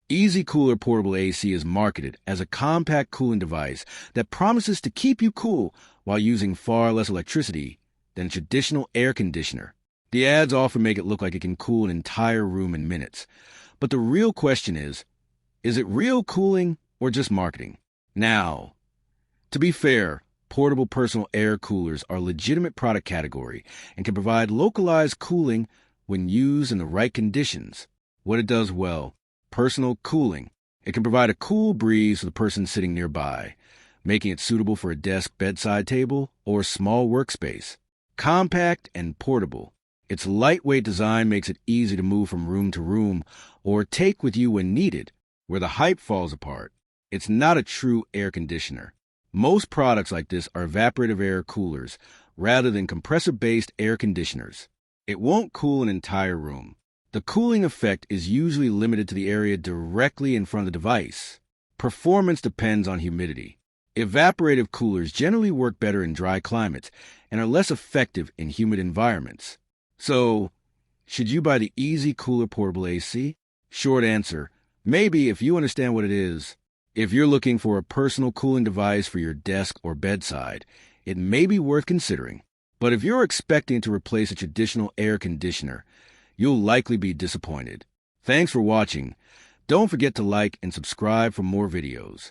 Ezycooler Portable AC is marketed as a compact cooling device that promises to keep you cool while using far less electricity than a traditional air conditioner. The ads often make it look like it can cool an entire room in minutes. But the real question is it real cooling or just marketing? Now, to be fair, portable personal air coolers are a legitimate product category and can provide localized cooling when used in the right conditions. What it does well: personal cooling. It can provide a cool breeze for the person sitting nearby, making it suitable for a desk bedside table or small workspace. Compact and portable. Its lightweight design makes it easy to move from room to room or take with you when needed. Where the hype falls apart, it's not a true air conditioner. Most products like this are evaporative air coolers rather than compressor-based air conditioners. It won't cool an entire room. The cooling effect is usually limited to the area directly in front of the device. Performance depends on humidity. Evaporative coolers generally work better in dry climates and are less effective in humid environments. So, should you buy the Ezycooler Portable AC? Short answer: maybe, if you understand what it is. If you're looking for a personal cooling device for your desk or bedside, it may be worth considering. But if you're expecting to replace a traditional air conditioner, you'll likely be disappointed. Thanks for watching. Don't forget to like and subscribe for more videos.